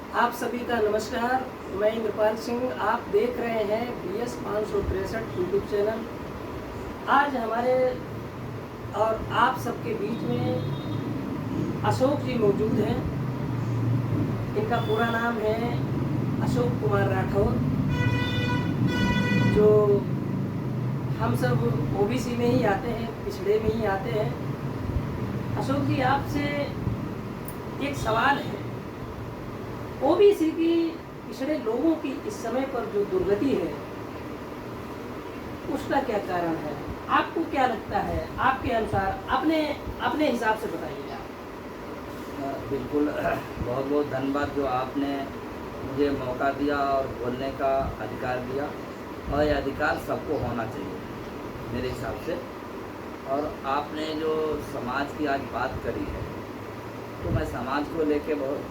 आप सभी का नमस्कार। मैं इंद्रपाल सिंह, आप देख रहे हैं BS 563 यूट्यूब चैनल। आज हमारे और आप सबके बीच में अशोक जी मौजूद हैं। इनका पूरा नाम है अशोक कुमार राठौर, जो हम सब OBC में ही आते हैं, पिछड़े में ही आते हैं। अशोक जी, आपसे एक सवाल है। OBC की पिछड़े लोगों की इस समय पर जो दुर्गति है, उसका क्या कारण है? आपको क्या लगता है? आपके अनुसार अपने हिसाब से बताइए आप। बिल्कुल, बहुत बहुत धन्यवाद जो आपने मुझे मौका दिया और बोलने का अधिकार दिया। और ये अधिकार सबको होना चाहिए मेरे हिसाब से। और आपने जो समाज की आज बात करी है, तो मैं समाज को लेके बहुत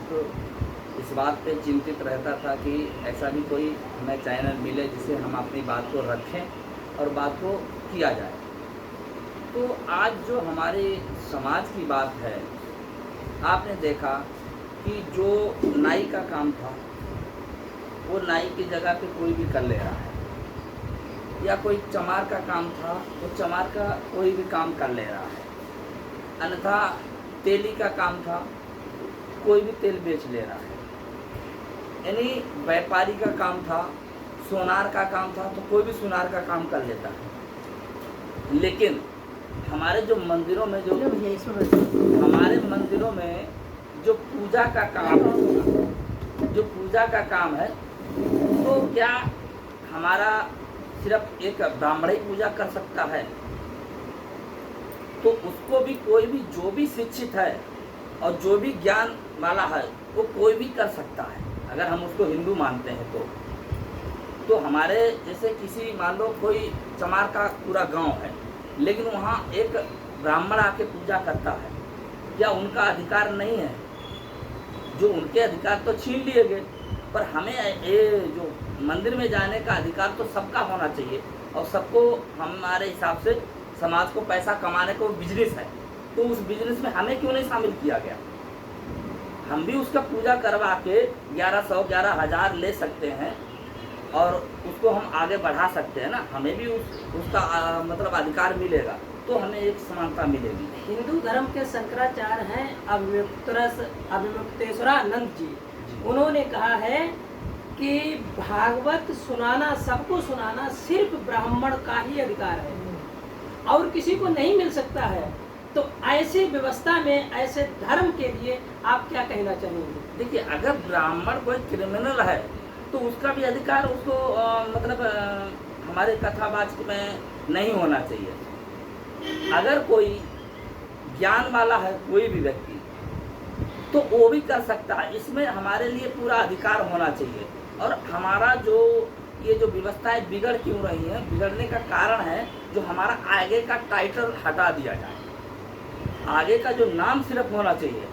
इस बात पे चिंतित रहता था कि ऐसा भी कोई हमें चैनल मिले जिसे हम अपनी बात को रखें और बात को किया जाए। तो आज जो हमारे समाज की बात है, आपने देखा कि जो नाई का काम था वो नाई की जगह पे कोई भी कर ले रहा है, या कोई चमार का काम था वो चमार का कोई भी काम कर ले रहा है। अन्यथा तेली का काम था, कोई भी तेल बेच ले रहा है। यानी व्यापारी का काम था, सोनार का काम था, तो कोई भी सोनार का काम कर लेता है। लेकिन हमारे जो मंदिरों में जो पूजा का काम है, तो क्या हमारा सिर्फ एक ब्राह्मण ही पूजा कर सकता है? तो उसको भी कोई भी जो भी शिक्षित है और जो भी ज्ञान वाला है वो कोई भी कर सकता है, अगर हम उसको हिंदू मानते हैं तो हमारे जैसे किसी मान लो कोई चमार का पूरा गांव है, लेकिन वहाँ एक ब्राह्मण आके पूजा करता है, क्या उनका अधिकार नहीं है? जो उनके अधिकार तो छीन लिए गए, पर हमें ये जो मंदिर में जाने का अधिकार तो सबका होना चाहिए। और सबको हमारे हिसाब से समाज को पैसा कमाने को बिजनेस है, तो उस बिजनेस में हमें क्यों नहीं शामिल किया गया? हम भी उसका पूजा करवा के 1100 11,000 ले सकते हैं और उसको हम आगे बढ़ा सकते हैं ना। हमें भी उसका मतलब अधिकार मिलेगा, तो हमें एक समानता मिलेगी। हिंदू धर्म के शंकराचार्य हैं अभिमुक्तेश्वरानंद जी। उन्होंने कहा है कि भागवत सुनाना, सबको सुनाना सिर्फ ब्राह्मण का ही अधिकार है और किसी को नहीं मिल सकता है। तो ऐसी व्यवस्था में, ऐसे धर्म के लिए आप क्या कहना चाहेंगे? देखिए, अगर ब्राह्मण कोई क्रिमिनल है तो उसका भी अधिकार उसको हमारे कथावाचक में नहीं होना चाहिए। अगर कोई ज्ञान वाला है, कोई भी व्यक्ति, तो वो भी कर सकता है। इसमें हमारे लिए पूरा अधिकार होना चाहिए। और हमारा जो ये जो व्यवस्थाएं बिगड़ क्यों रही हैं, बिगड़ने का कारण है जो हमारा आगे का टाइटल हटा दिया जाए। आगे का जो नाम सिर्फ होना चाहिए।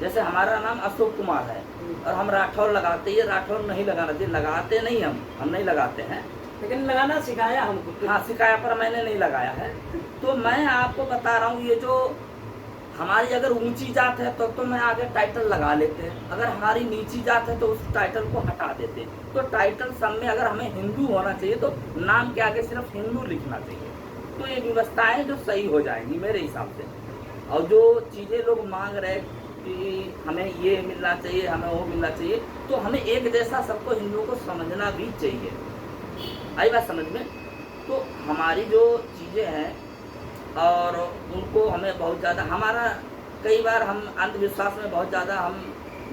जैसे हमारा नाम अशोक कुमार है और हम राठौर लगाते, ये राठौर नहीं लगाना चाहिए। लगाते नहीं, हम नहीं लगाते हैं, लेकिन लगाना सिखाया हमको। हाँ, सिखाया, पर मैंने नहीं लगाया है। तो मैं आपको बता रहा हूँ, ये जो हमारी अगर ऊंची जात है तो मैं आगे टाइटल लगा लेते हैं। अगर हमारी नीची जात है तो उस टाइटल को हटा देते हैं। तो टाइटल सब में अगर हमें हिंदू होना चाहिए तो नाम के आगे सिर्फ हिंदू लिखना चाहिए। तो ये व्यवस्थाएं जो सही हो जाएंगी मेरे हिसाब से। और जो चीज़ें लोग मांग रहे कि हमें ये मिलना चाहिए, हमें वो मिलना चाहिए, तो हमें एक जैसा सबको हिंदुओं को समझना भी चाहिए। आई बात समझ में? तो हमारी जो चीज़ें हैं और उनको हमें बहुत ज़्यादा, हमारा कई बार हम अंधविश्वास में बहुत ज़्यादा हम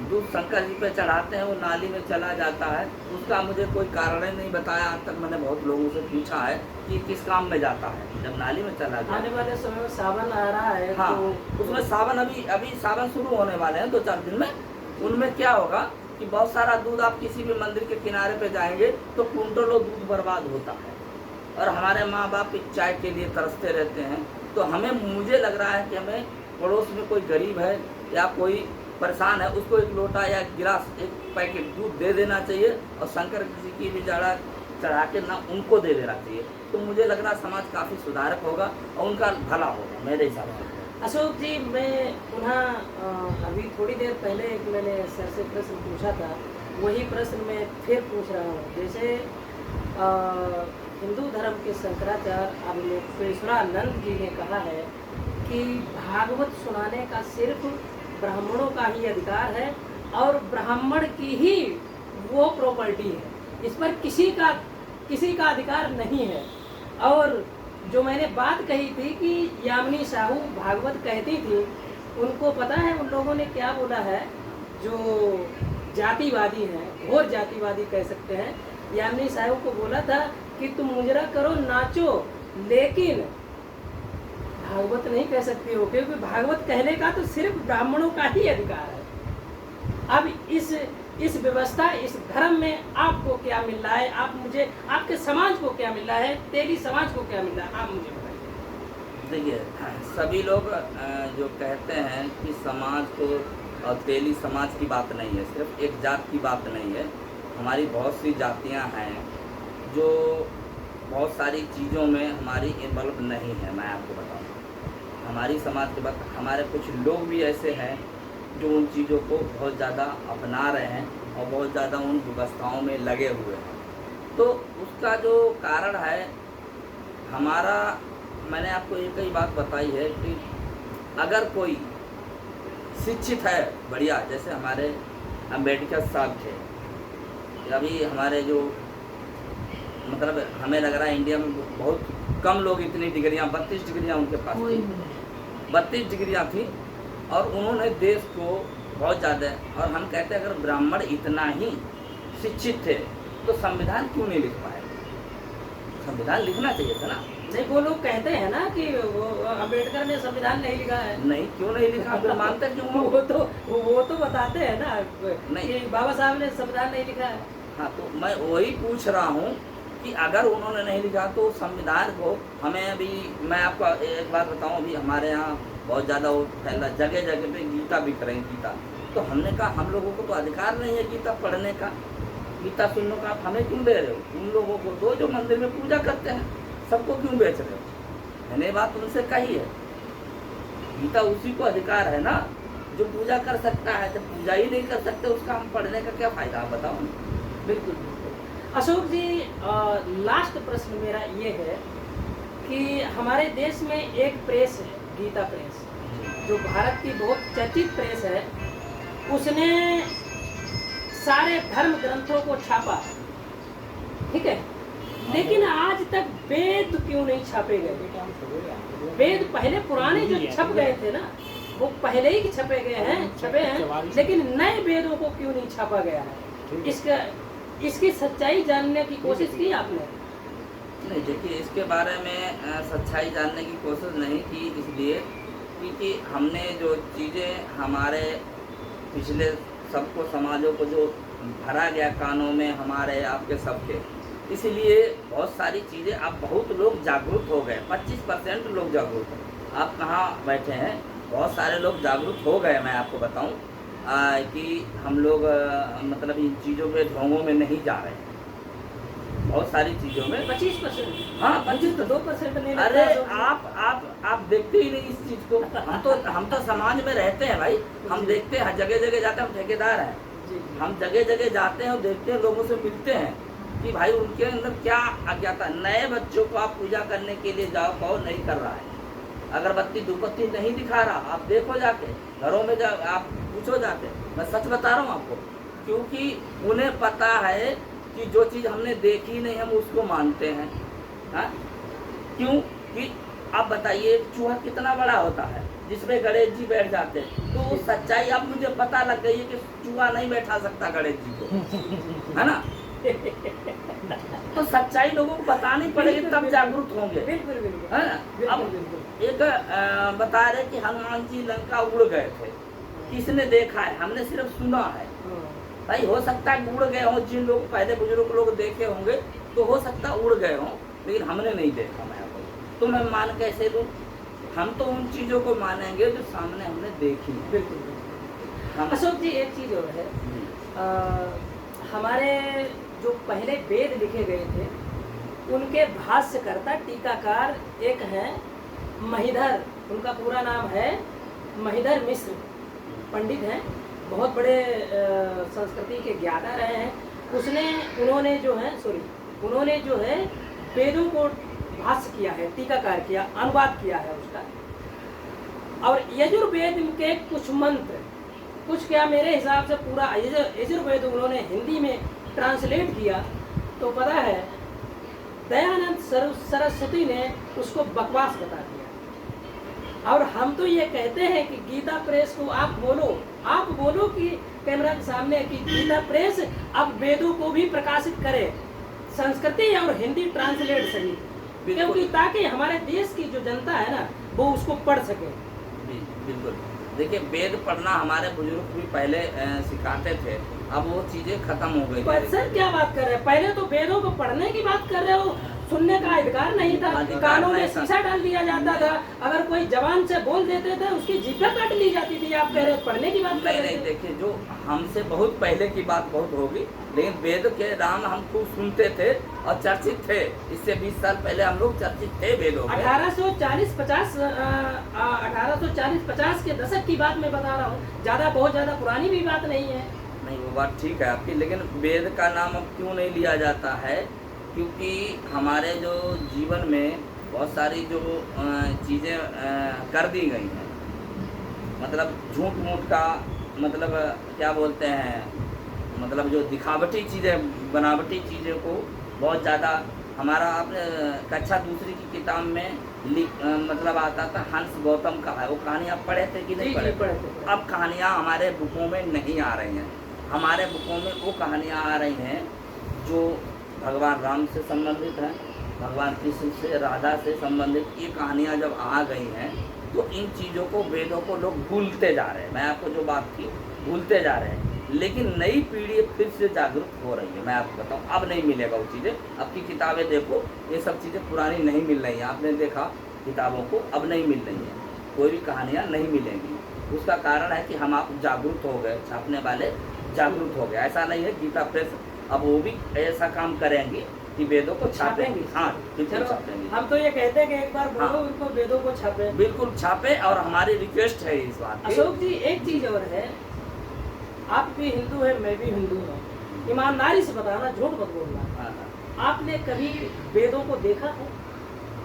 दूध शंकर जी पे चढ़ाते हैं, वो नाली में चला जाता है। उसका मुझे कोई कारण ही नहीं बताया। आज तक मैंने बहुत लोगों से पूछा है कि किस काम में जाता है जब नाली में चला जाता है। आने वाले समय में सावन आ रहा है, हाँ, तो उसमें सावन अभी सावन शुरू होने वाले हैं 2-4 दिन में। उनमें क्या होगा कि बहुत सारा दूध, आप किसी भी मंदिर के किनारे पे जाएंगे तो कुंटलों दूध बर्बाद होता है और हमारे माँ बाप चाय के लिए तरसते रहते हैं। तो मुझे लग रहा है कि हमें पड़ोस में कोई गरीब है या कोई परेशान है, उसको एक लोटा या एक गिलास, एक पैकेट दूध दे देना चाहिए और शंकर जी की भी जड़ा चढ़ा के ना उनको दे देना चाहिए। तो मुझे लग रहा समाज काफ़ी सुधारक होगा और उनका भला होगा मेरे हिसाब से। अशोक जी, मैं पुनः अभी थोड़ी देर पहले एक मैंने सर से प्रश्न पूछा था, वही प्रश्न मैं फिर पूछ रहा हूँ। जैसे अ, हिंदू धर्म के शंकराचार्य अवलोकेश्वरानंद जी ने कहा है कि भागवत सुनाने का सिर्फ ब्राह्मणों का ही अधिकार है और ब्राह्मण की ही वो प्रॉपर्टी है, इस पर किसी का अधिकार नहीं है। और जो मैंने बात कही थी कि यामिनी साहू भागवत कहती थी, उनको पता है उन लोगों ने क्या बोला है, जो जातिवादी हैं, घोर जातिवादी कह सकते हैं, यामिनी साहू को बोला था कि तुम मुजरा करो, नाचो, लेकिन भागवत नहीं कह सकती हो, क्योंकि भागवत कहने का तो सिर्फ ब्राह्मणों का ही अधिकार है। अब इस व्यवस्था, इस धर्म में आपको क्या मिल रहा है? आप मुझे, आपके समाज को क्या मिल रहा है? तेली समाज को क्या मिल रहा है? आप मुझे बताइए। देखिए, सभी लोग जो कहते हैं कि समाज को और तेली समाज की बात नहीं है, सिर्फ एक जात की बात नहीं है। हमारी बहुत सी जातियां हैं जो बहुत सारी चीज़ों में हमारी इन्वॉल्व नहीं है। मैं आपको बताऊं, हमारी समाज के बाद हमारे कुछ लोग भी ऐसे हैं जो उन चीज़ों को बहुत ज़्यादा अपना रहे हैं और बहुत ज़्यादा उन व्यवस्थाओं में लगे हुए हैं। तो उसका जो कारण है हमारा, मैंने आपको एक ही बात बताई है कि अगर कोई शिक्षित है बढ़िया, जैसे हमारे अम्बेडकर साहब थे, अभी हमारे जो मतलब हमें लग रहा है इंडिया में बहुत कम लोग इतनी डिग्रियां, 32 डिग्रियां उनके पास थी, 32 डिग्रियां थी और उन्होंने देश को बहुत ज़्यादा, और हम कहते हैं अगर ब्राह्मण इतना ही शिक्षित थे तो संविधान क्यों नहीं लिख पाए? संविधान लिखना चाहिए था ना। नहीं, वो लोग कहते हैं ना कि वो अम्बेडकर ने संविधान नहीं लिखा है। नहीं, क्यों नहीं लिखा? फिर मानते क्यों हो? वो तो बताते हैं ना नहीं, कि बाबा साहब ने संविधान नहीं लिखा है। हाँ, तो मैं वही पूछ रहा हूँ कि अगर उन्होंने नहीं लिखा तो संविधान को हमें, अभी मैं आपको एक बात बताऊँ, अभी हमारे यहाँ बहुत ज़्यादा वो फैला, जगह जगह पे गीता बिक रही, गीता। तो हमने कहा हम लोगों को तो अधिकार नहीं है गीता पढ़ने का, गीता सुनने का, आप हमें क्यों दे रहे हो? उन लोगों को दो जो मंदिर में पूजा करते हैं, सबको क्यों बेच रहे हो? मैंने बात उनसे कही है, गीता उसी को अधिकार है ना जो पूजा कर सकता है। जब पूजा ही नहीं कर सकते उसका हम पढ़ने का क्या फ़ायदा? आप बताओ। बिल्कुल बिल्कुल। अशोक जी, लास्ट प्रश्न मेरा ये है कि हमारे देश में एक प्रेस है, गीता प्रेस, जो भारत की बहुत चर्चित प्रेस है, उसने सारे धर्म ग्रंथों को छापा, ठीक है, लेकिन आज तक वेद क्यों नहीं छापे गए? वेद पहले पुराने जो छप गए थे ना, वो पहले ही छपे हैं, लेकिन नए वेदों को क्यों नहीं छापा गया है? इसकी सच्चाई जानने की कोशिश की आपने? नहीं, देखिए, इसके बारे में सच्चाई जानने की कोशिश नहीं की, इसलिए क्योंकि हमने जो चीज़ें हमारे पिछले सबको समाजों को जो भरा गया कानों में हमारे आपके सबके, इसलिए बहुत सारी चीज़ें, अब बहुत लोग जागरूक हो गए, 25% लोग जागरूक हैं। आप कहाँ बैठे हैं, बहुत सारे लोग जागरूक हो गए। मैं आपको बताऊं कि हम लोग मतलब इन चीज़ों पे ढोंगों में नहीं जा रहे हैं, बहुत सारी चीज़ों में 25%। हाँ, 25 तो 2% नहीं। अरे आप देखते ही नहीं इस चीज़ को। हम तो समाज में रहते हैं भाई, हम देखते हैं, जगह जगह जाते हैं, हम ठेकेदार हैं, हम जगह जगह जाते हैं और देखते हैं, लोगों से मिलते हैं कि भाई उनके अंदर क्या अज्ञाता। नए बच्चों को आप पूजा करने के लिए जाओ, कहो नहीं कर रहा है, अगरबत्ती धूपबत्ती नहीं दिखा रहा, आप देखो जाके घरों में, जा आप पूछो जाके, मैं सच बता रहा हूँ आपको, क्योंकि उन्हें पता है कि जो चीज़ हमने देखी नहीं हम उसको मानते हैं। हाँ, क्यों कि आप बताइए चूहा कितना बड़ा होता है जिसमें गणेश जी बैठ जाते हैं, तो सच्चाई अब मुझे पता लग गई है कि चूहा नहीं बैठा सकता गणेश जी को, है ना। तो सच्चाई लोगों को बतानी पड़ेगी, तब जागरूक होंगे। बिल्कुल बिल्कुल, है ना। अब एक बता रहे कि हनुमान जी लंका उड़ गए थे, किसने देखा है? हमने सिर्फ सुना है। भाई हो सकता है उड़ गए हों, जिन लोग पहले बुजुर्ग लोग देखे होंगे तो हो सकता है उड़ गए हों, लेकिन हमने नहीं देखा। मैं तो मैं मान कैसे दूँ? हम तो उन चीज़ों को मानेंगे जो सामने हमने देखी है। बिल्कुल। अशोक जी, एक चीज़ और है, हमारे जो पहले वेद लिखे गए थे उनके भाष्यकर्ता टीकाकार एक हैं महिधर उनका पूरा नाम है महिधर मिश्र, पंडित हैं, बहुत बड़े संस्कृति के ज्ञाता रहे हैं। उन्होंने जो है वेदों को भाष्य किया है, टीकाकार किया, अनुवाद किया है उसका। और यजुर्वेद के कुछ मंत्र, कुछ क्या मेरे हिसाब से पूरा यजुर्वेद उन्होंने हिंदी में ट्रांसलेट किया, तो पता है दयानंद सरस्वती ने उसको बकवास बता दिया। और हम तो ये कहते हैं कि गीता प्रेस को आप बोलो कि कैमरा के सामने कि गीता प्रेस अब वेदों को भी प्रकाशित करे, संस्कृति और हिंदी ट्रांसलेट सही, क्योंकि ताकि हमारे देश की जो जनता है ना वो उसको पढ़ सके। बिल्कुल, देखिए वेद पढ़ना हमारे बुजुर्ग भी पहले सिखाते थे, अब वो चीजें खत्म हो गई। पर सर क्या बात कर रहे हैं, पहले तो वेदों को पढ़ने की बात कर रहे हो, सुनने का अधिकार नहीं था, कानों में शीशा डाल दिया जाता था, अगर कोई जवान से बोल देते थे उसकी जीभें काट ली जाती थी। आप कह रहे पढ़ने की बात कर रहे नहीं, देखिए जो हमसे बहुत पहले की बात बहुत होगी, लेकिन वेद के नाम हम खूब सुनते थे और चर्चित थे। इससे 20 साल पहले हम लोग चर्चित थे वेदों में। 1840-50 के दशक की बात मैं बता रहा हूँ, बहुत ज्यादा पुरानी भी बात नहीं है। नहीं, वो बात ठीक है आपकी, लेकिन वेद का नाम अब क्यों नहीं लिया जाता है? क्योंकि हमारे जो जीवन में बहुत सारी जो चीज़ें कर दी गई हैं, मतलब झूठ मूठ का, मतलब क्या बोलते हैं, मतलब जो दिखावटी चीज़ें, बनावटी चीज़ों को बहुत ज़्यादा हमारा आपने कक्षा दूसरी की किताब में मतलब आता था, हंस गौतम का है, वो कहानी आप पढ़े थे कि नहीं पढ़े? अब कहानियाँ हमारे बुकों में नहीं आ रही हैं। हमारे बुकों में वो कहानियाँ आ रही हैं जो भगवान राम से संबंधित हैं, भगवान कृष्ण से, राधा से संबंधित। ये कहानियाँ जब आ गई हैं तो इन चीज़ों को, वेदों को लोग भूलते जा रहे हैं। मैं आपको जो बात की, भूलते जा रहे हैं, लेकिन नई पीढ़ी फिर से जागरूक हो रही है। मैं आपको बताऊँ, अब नहीं मिलेगा वो चीज़ें। अब की किताबें देखो, ये सब चीज़ें पुरानी नहीं मिल रही हैं। आपने देखा किताबों को, अब नहीं मिल रही हैं, कोई भी कहानियाँ नहीं मिलेंगी। उसका कारण है कि हम आप जागरूक हो गए, छापने वाले जागरूक हो गए। ऐसा नहीं है, गीता प्रेस अब वो भी ऐसा काम करेंगे कि वेदों को छापेंगे। हाँ, बिल्कुल छापेंगे। हम तो ये कहते हैं कि एक बार बोलो उनको वेदों को छापे, बिल्कुल छापे, और हमारी रिक्वेस्ट है इस बात की। अशोक जी, एक चीज और है, आप भी हिंदू है, मैं भी हिंदू हूँ, ईमानदारी से बताना, झूठ मत बोलना। आपने कभी वेदों को देखा है?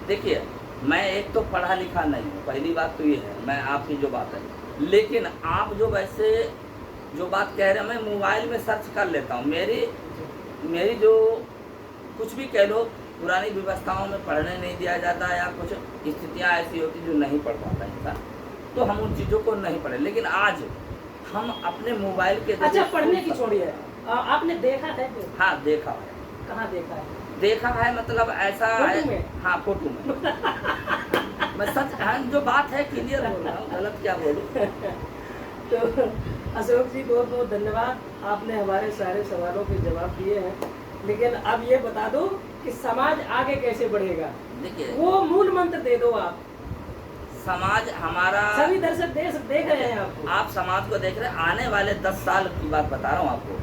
देखिए, मैं एक तो पढ़ा लिखा नहीं हूँ, पहली बात तो ये है, मैं आपकी जो बात है, लेकिन आप जो वैसे जो बात कह रहे हैं, मैं मोबाइल में सर्च कर लेता हूँ। मेरी जो कुछ भी कह लो, पुरानी व्यवस्थाओं में पढ़ने नहीं दिया जाता, या कुछ स्थितियाँ ऐसी होती जो नहीं पढ़ पाता इंसान, तो हम उन चीज़ों को नहीं पढ़े। लेकिन आज हम अपने मोबाइल के, अच्छा पढ़ने की छोड़िए, आपने देखा है? हाँ, देखा है। कहाँ देखा है? देखा है मतलब ऐसा है, हाँ, फोटो में। मैं सच जो बात है क्लियर बोल रहा हूँ, गलत क्या बोलूँ। तो अशोक जी, बहुत बहुत धन्यवाद, आपने हमारे सारे सवालों के जवाब दिए हैं। लेकिन अब ये बता दो कि समाज आगे कैसे बढ़ेगा, देखिए वो मूल मंत्र दे दो आप। समाज हमारा, सभी दर्शक देख रहे हैं आपको, आप समाज को देख रहे हैं। आने वाले 10 साल की बात बता रहा हूँ आपको,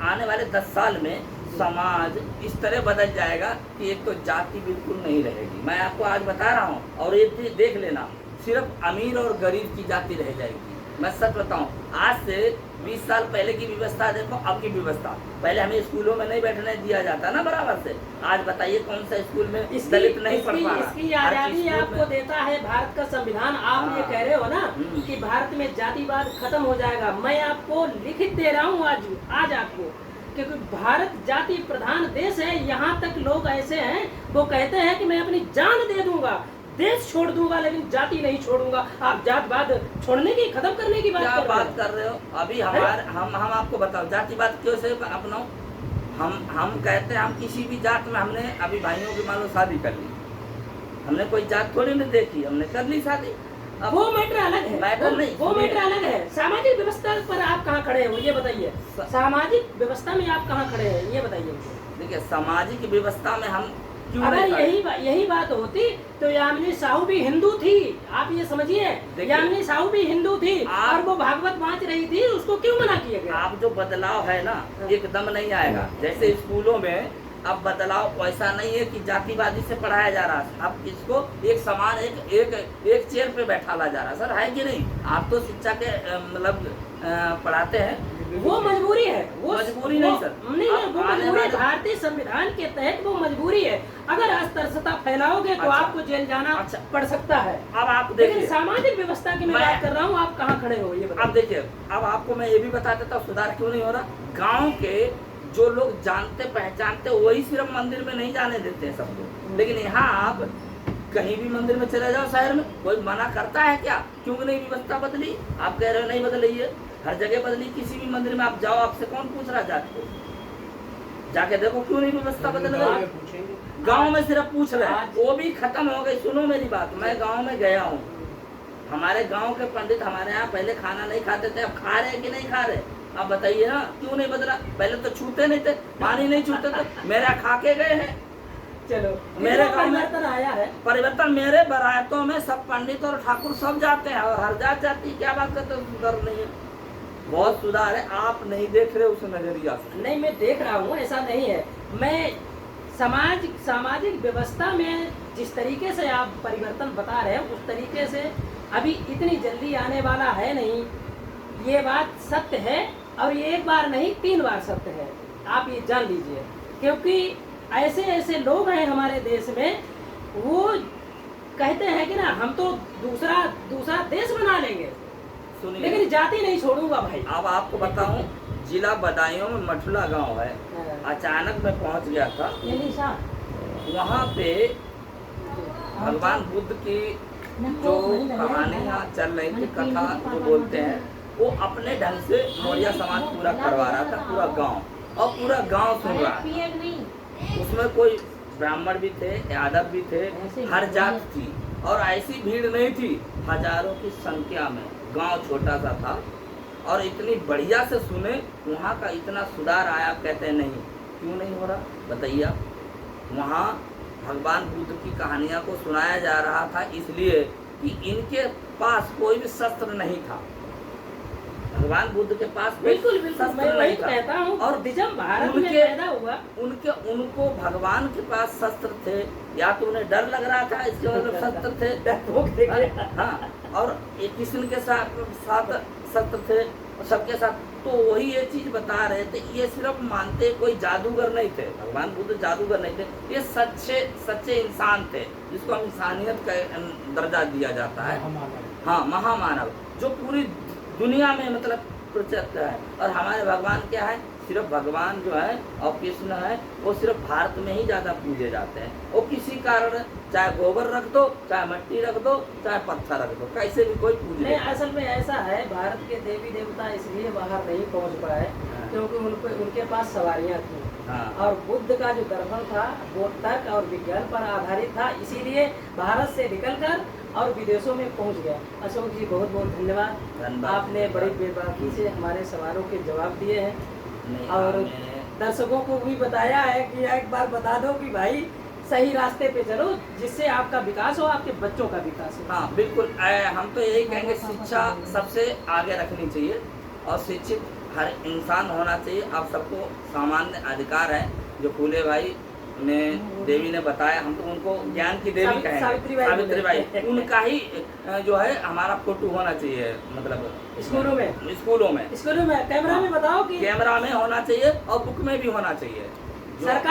आने वाले 10 साल में समाज इस तरह बदल जाएगा कि एक तो जाति बिल्कुल नहीं रहेगी। मैं आपको आज बता रहा हूँ, और ये देख लेना, सिर्फ अमीर और गरीब की जाति रह जाएगी। मैं सच बताऊं, आज से 20 साल पहले की व्यवस्था देखो, अब की व्यवस्था। पहले हमें स्कूलों में नहीं बैठने दिया जाता ना बराबर से। आज बताइए कौन सा स्कूल में दलित नहीं पढ़ पा रहा। इसकी आजादी आपको देता है भारत का संविधान। आप ये कह रहे हो ना कि भारत में जातिवाद खत्म हो जाएगा, मैं आपको लिखित दे रहा हूँ आज आपको, क्योंकि भारत जाति प्रधान देश है। यहाँ तक लोग ऐसे हैं वो कहते हैं कि मैं अपनी जान दे दूंगा, देश छोड़ दूंगा, लेकिन जाति नहीं छोड़ूंगा। आप जातिवाद छोड़ने की, खत्म करने की बात कर रहे हो। अभी हम आपको बताओ, जातिवाद क्यों से अपनाओ? हम कहते हैं, हम किसी भी जात में, हमने अभी भाइयों की मान लो शादी कर ली, हमने कोई जात थोड़ी नहीं देखी, हमने कर ली शादी। अब वो मैटर अलग है, मैटर नहीं, वो मैटर अलग है। सामाजिक व्यवस्था पर आप कहाँ खड़े हो ये बताइए, सामाजिक व्यवस्था में आप कहाँ खड़े हैं ये बताइए। देखिए, सामाजिक व्यवस्था में हम अगर यही बात होती तो यामिनी साहू भी हिंदू थी, आप ये समझिए। यामिनी साहू भी हिंदू थी और वो भागवत बांच रही थी, उसको क्यों मना किया गया? आप जो बदलाव है ना, एकदम नहीं आएगा। जैसे स्कूलों में अब बदलाव वैसा नहीं है कि जातिवादी से पढ़ाया जा रहा है, अब इसको एक समान एक चेयर पे बैठाला जा रहा है। सर है कि नहीं? आप तो शिक्षा के मतलब पढ़ाते हैं। वो मजबूरी है, वो मजबूरी नहीं सर, नहीं नहीं, वो मजबूरी है। भारतीय संविधान के तहत वो मजबूरी है। अगर अस्पृश्यता फैलाओगे तो अच्छा। आपको जेल जाना अच्छा। पड़ सकता है। अब आप लेकिन देखिए, सामाजिक व्यवस्था की मैं बात कर रहा हूँ, आप कहाँ खड़े हो ये बताइए। अब देखिए, अब आपको मैं ये भी बता देता हूँ सुधार क्यों नहीं हो रहा। गांव के जो लोग जानते पहचानते वही सिर्फ मंदिर में नहीं जाने देते हैं सबको, लेकिन यहाँ आप कहीं भी मंदिर में चले जाओ शहर में, कोई मना करता है क्या? क्योंकि नहीं व्यवस्था बदली। आप कह रहे हो नहीं बदली है, हर जगह बदली। किसी भी मंदिर में आप जाओ, आपसे कौन पूछ रहा जात को? जाके देखो क्यों नहीं व्यवस्था बदल गई। गांव में सिर्फ पूछ रहे हैं, वो भी खत्म हो गई। सुनो मेरी बात, मैं गांव में गया हूँ। हमारे गांव के पंडित हमारे यहाँ पहले खाना नहीं खाते थे, अब खा रहे कि नहीं खा रहे? आप बताइए ना, क्यों नहीं बदला? पहले तो छूते नहीं थे, पानी नहीं छूते थे, मेरे खा के गए हैं। चलो, मेरे गांव में परिवर्तन आया है। परिवर्तन मेरे बारातों में सब पंडित और ठाकुर सब जाते हैं, और हर जात जाती। क्या बात करते हो? सुधार नहीं है, बहुत सुधार है। आप नहीं देख रहे उस नजरिया से। नहीं, मैं देख रहा हूँ, ऐसा नहीं है। मैं सामाजिक व्यवस्था में जिस तरीके से आप परिवर्तन बता रहे हैं, उस तरीके से अभी इतनी जल्दी आने वाला है नहीं। ये बात सत्य है, और ये एक बार नहीं 3 बार सत्य है, आप ये जान लीजिए। क्योंकि ऐसे ऐसे लोग हैं हमारे देश में, वो कहते हैं कि ना हम तो दूसरा देश बना लेंगे, सुनिए, लेकिन जाति नहीं छोड़ूंगा भाई। अब आपको बताऊं, जिला बदायूं में मठुला गांव है। अचानक मैं पहुंच गया था वहाँ पे। भगवान बुद्ध की जो कहानियाँ चल रही थी, कथा जो बोलते हैं, वो अपने ढंग से मौर्य समाज पूरा करवा रहा था, पूरा गांव, और पूरा गांव सुन रहा था। उसमें कोई ब्राह्मण भी थे, यादव भी थे, हर जात थी, और ऐसी भीड़ नहीं थी, हजारों की संख्या में। गांव छोटा सा था, और इतनी बढ़िया से सुने, वहाँ का इतना सुधार आया। कहते हैं नहीं, क्यों नहीं हो रहा बताइए आप? वहाँ भगवान बुद्ध की कहानियाँ को सुनाया जा रहा था, इसलिए कि इनके पास कोई भी शस्त्र नहीं था। भगवान बुद्ध के पास बिल्कुल बिल्कुल, मैं शस्त्र वही नहीं था। कहता हूँ, और बुद्धिज्म भारत में उनके- पैदा हुआ। उनको भगवान के पास शस्त्र थे, या तो उन्हें डर लग रहा था, इसके मतलब शस्त्र थे। हाँ, और एक कृष्ण के साथ शस्त्र थे, सबके साथ। तो वही ये चीज बता रहे थे, ये सिर्फ मानते कोई जादूगर नहीं थे। भगवान बुद्ध जादूगर नहीं थे, ये सच्चे इंसान थे, जिसको हम इंसानियत का दर्जा दिया जाता है। हाँ, महामानव, जो पूरी दुनिया में मतलब प्रचलित है। और हमारे भगवान क्या है? सिर्फ भगवान जो है और कृष्ण है, वो सिर्फ भारत में ही ज़्यादा पूजे जाते हैं। वो किसी कारण, चाहे गोबर रख दो, चाहे मिट्टी रख दो, चाहे पत्थर रख दो, कैसे भी कोई पूजे। नहीं, असल में ऐसा है, भारत के देवी देवता इसलिए बाहर नहीं पहुंच पाए क्योंकि उनके पास सवारियां थी। हाँ। और बुद्ध का जो दर्पण था वो तर्क और विज्ञान पर आधारित था, इसीलिए भारत से निकलकर और विदेशों में पहुंच गया। अशोक जी, बहुत बहुत धन्यवाद। आपने बड़ी बेबाकी से हमारे सवालों के जवाब दिए हैं, और दर्शकों को भी बताया है कि एक बार बता दो कि भाई सही रास्ते पे चलो, जिससे आपका विकास हो, आपके बच्चों का विकास हो। हाँ बिल्कुल, हम तो यही कहेंगे, शिक्षा सबसे आगे रखनी चाहिए, और शिक्षित हर इंसान होना चाहिए। आप सबको सामान्य अधिकार है, जो फूले भाई ने देवी ने बताया, हम तो उनको ज्ञान की देवी कहेंगे, सावित्रीबाई। उनका ही जो है हमारा फोटो होना चाहिए, मतलब स्कूलों में कैमरा में बताओ कि कैमरा में होना चाहिए, और बुक में भी होना चाहिए। सरकार